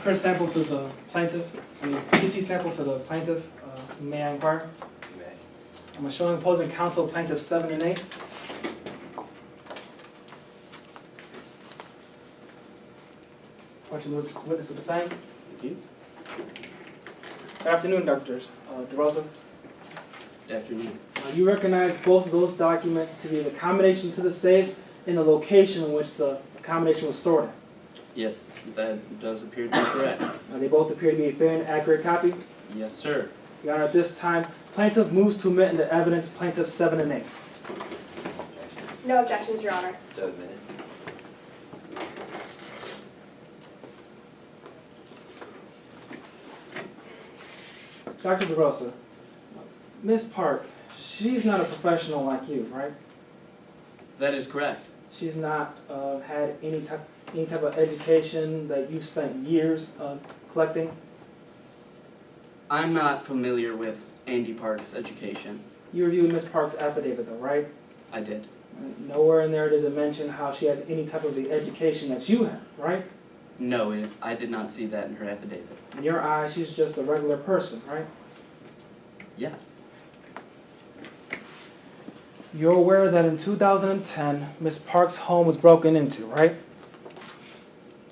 Chris Sample for the plaintiff. PC Sample for the plaintiff. May I inquire? You may. I'm showing opposing counsel plaintiffs 7 and 8. Question witness with the same. Thank you. Good afternoon, Doctors. DeRosa. Good afternoon. You recognize both of those documents to be the combination to the safe and the location in which the combination was stored. Yes, that does appear to be correct. They both appear to be a fair and accurate copy. Yes, sir. Your Honor, at this time, plaintiff moves to admit into evidence plaintiffs 7 and 8. No objections, Your Honor. So admitted. Dr. DeRosa, Ms. Park, she's not a professional like you, right? That is correct. She's not had any type of education that you've spent years collecting. I'm not familiar with Andy Park's education. You reviewed Ms. Park's affidavit though, right? I did. Nowhere in there does it mention how she has any type of the education that you have, right? No, I did not see that in her affidavit. In your eyes, she's just a regular person, right? Yes. You're aware that in 2010, Ms. Park's home was broken into, right?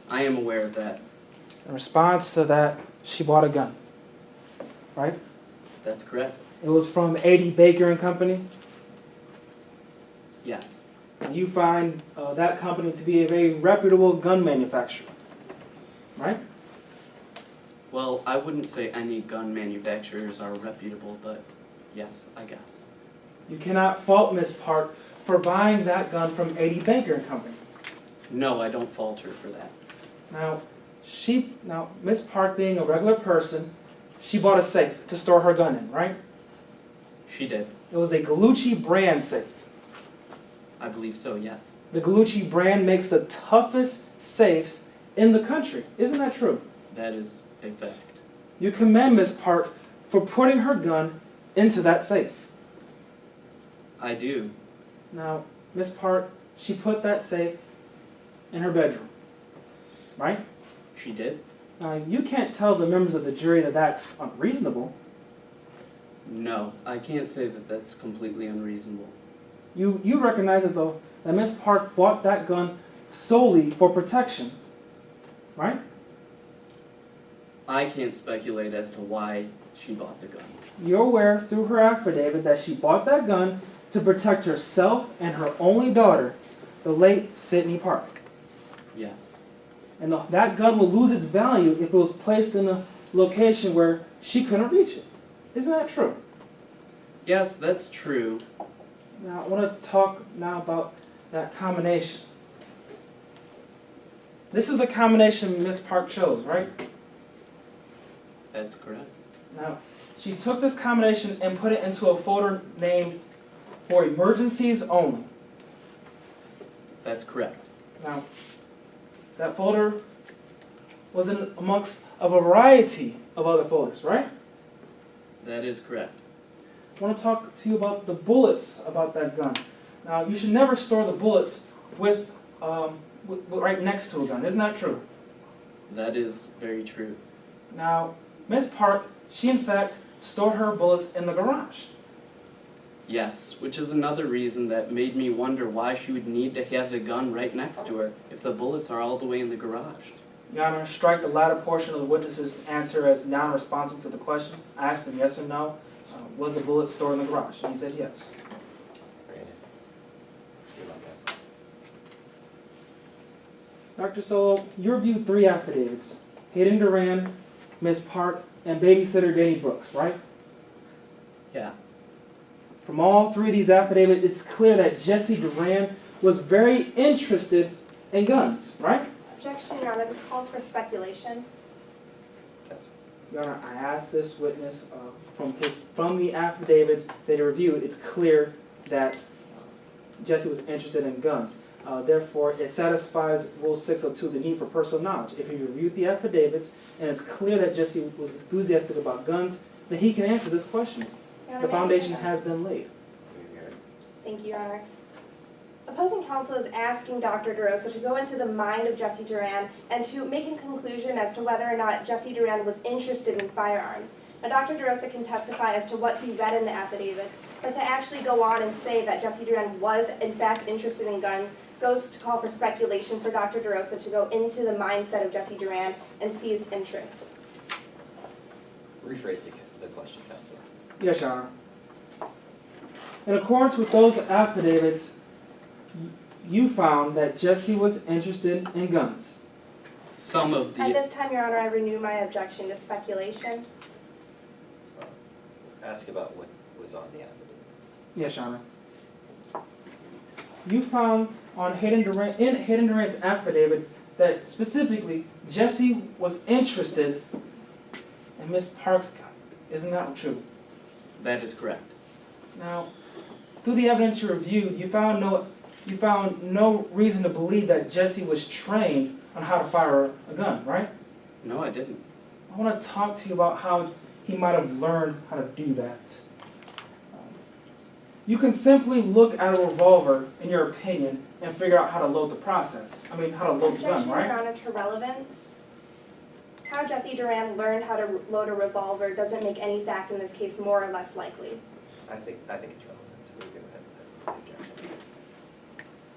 I am aware of that. In response to that, she bought a gun, right? That's correct. It was from A.D. Baker and Company. Yes. And you find that company to be a very reputable gun manufacturer, right? Well, I wouldn't say any gun manufacturers are reputable, but yes, I guess. You cannot fault Ms. Park for buying that gun from A.D. Baker and Company. No, I don't fault her for that. Now, Ms. Park being a regular person, she bought a safe to store her gun in, right? She did. It was a Gallucci brand safe. I believe so, yes. The Gallucci brand makes the toughest safes in the country. Isn't that true? That is a fact. You commend Ms. Park for putting her gun into that safe. I do. Now, Ms. Park, she put that safe in her bedroom, right? She did? You can't tell the members of the jury that that's unreasonable. No, I can't say that that's completely unreasonable. You recognize it, though, that Ms. Park bought that gun solely for protection, right? I can't speculate as to why she bought the gun. You're aware through her affidavit that she bought that gun to protect herself and her only daughter, the late Sydney Park. Yes. And that gun will lose its value if it was placed in a location where she couldn't reach it. Isn't that true? Yes, that's true. Now, I want to talk now about that combination. This is the combination Ms. Park chose, right? That's correct. Now, she took this combination and put it into a folder named For Emergencies Only. That's correct. Now, that folder was in amongst a variety of other folders, right? That is correct. I want to talk to you about the bullets about that gun. Now, you should never store the bullets with right next to a gun. Isn't that true? That is very true. Now, Ms. Park, she in fact stored her bullets in the garage. Yes, which is another reason that made me wonder why she would need to have the gun right next to her if the bullets are all the way in the garage. Your Honor, strike the latter portion of the witness's answer as non-responsive to the question. I asked him yes or no. Was the bullet stored in the garage? And he said yes. Dr. Solo, you reviewed 3 affidavits. Hayden Duran, Ms. Park, and babysitter Danny Brooks, right? Yeah. From all 3 of these affidavits, it's clear that Jesse Duran was very interested in guns, right? Objection, Your Honor. This calls for speculation. Your Honor, I asked this witness from the affidavits that he reviewed, it's clear that Jesse was interested in guns. Therefore, it satisfies Rule 602, the need for personal knowledge. If he reviewed the affidavits and it's clear that Jesse was enthusiastic about guns, then he can answer this question. Your Honor, The foundation has been laid. Thank you, Your Honor. Opposing counsel is asking Dr. DeRosa to go into the mind of Jesse Duran and to make a conclusion as to whether or not Jesse Duran was interested in firearms. Now, Dr. DeRosa can testify as to what he read in the affidavits, but to actually go on and say that Jesse Duran was in fact interested in guns goes to call for speculation for Dr. DeRosa to go into the mindset of Jesse Duran and see his interests. Rephrase the question, Counselor. Yes, Your Honor. In accordance with those affidavits, you found that Jesse was interested in guns. Some of At the, this time, Your Honor, I renew my objection to speculation. Ask about what was on the affidavits. Yes, Your Honor. You found in Hayden Durant's affidavit that specifically Jesse was interested in Miss Parks' gun. Isn't that true? that is correct. Now, through the evidence you reviewed, you found no reason to believe that Jesse was trained on how to fire a gun, right? No, I didn't. I want to talk to you about how he might have learned how to do that. You can simply look at a revolver, in your opinion, and figure out how to load the how to load the gun, Objection, Your right? Honor, to relevance. How Jesse Duran learned how to load a revolver doesn't make any fact in this case more or less likely. I think it's relevant. We're going to have the objection.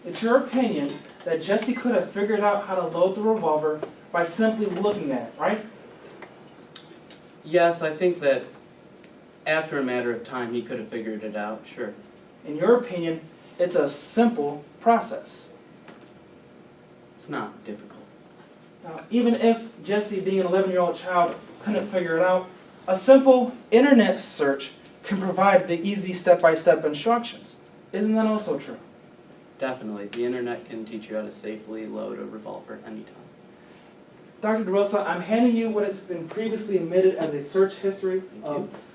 It's your opinion that Jesse could have figured out how to load the revolver by simply looking at it, right? Yes, I think that after a matter of time, he could have figured it out, sure. In your opinion, it's a simple process. It's not difficult. Now, even if Jesse, being an 11-year-old child, couldn't figure it out, a simple internet search can provide the easy step-by-step instructions. Isn't that also true? Definitely. The internet can teach you how to safely load a revolver anytime. Dr. DeRosa, I'm handing you what has been previously admitted as a search history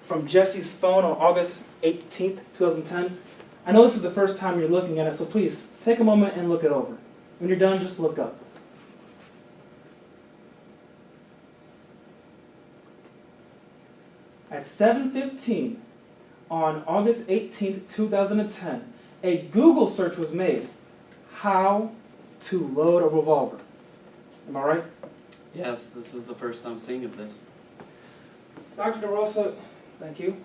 from Jesse's phone on August 18th, 2010. I know this is the first time you're looking at it, so please take a moment and look it over. When you're done, just look up. At 7:15 on August 18th, 2010, a Google search was made. How to load a revolver. Am I right? Yes, this is the first I'm seeing of this. Dr. DeRosa, thank you.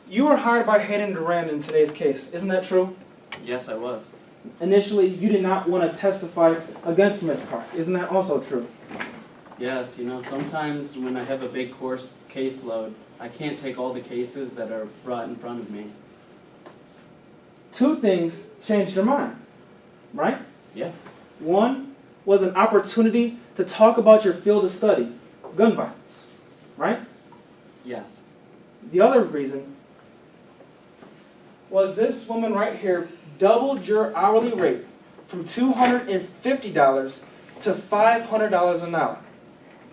You were hired by Hayden Duran in today's case. Isn't that true? Yes, I was. Initially, you did not want to testify against Ms. Park. Isn't that also true? Yes, sometimes when I have a big course caseload, I can't take all the cases that are brought in front of me. Two things changed your mind, right? Yeah. One was an opportunity to talk about your field of study, gun violence, right? Yes. The other reason was this woman right here doubled your hourly rate from $250 to $500 an hour.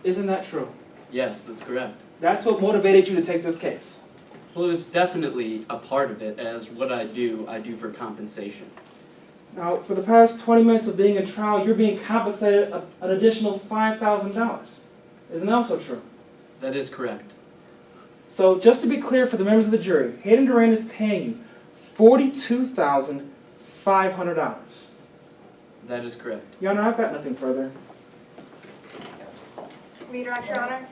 Isn't that true? Yes, that's correct. That's what motivated you to take this case. Well, it was definitely a part of it, as what I do for compensation. Now, for the past 20 minutes of being in trial, you're being compensated an additional $5,000. Isn't that also true? That is correct. So, just to be clear for the members of the jury, Hayden Duran is paying you $42,500. That is correct. Your Honor, I've got nothing further. Counselor. Redirect, Your Honor.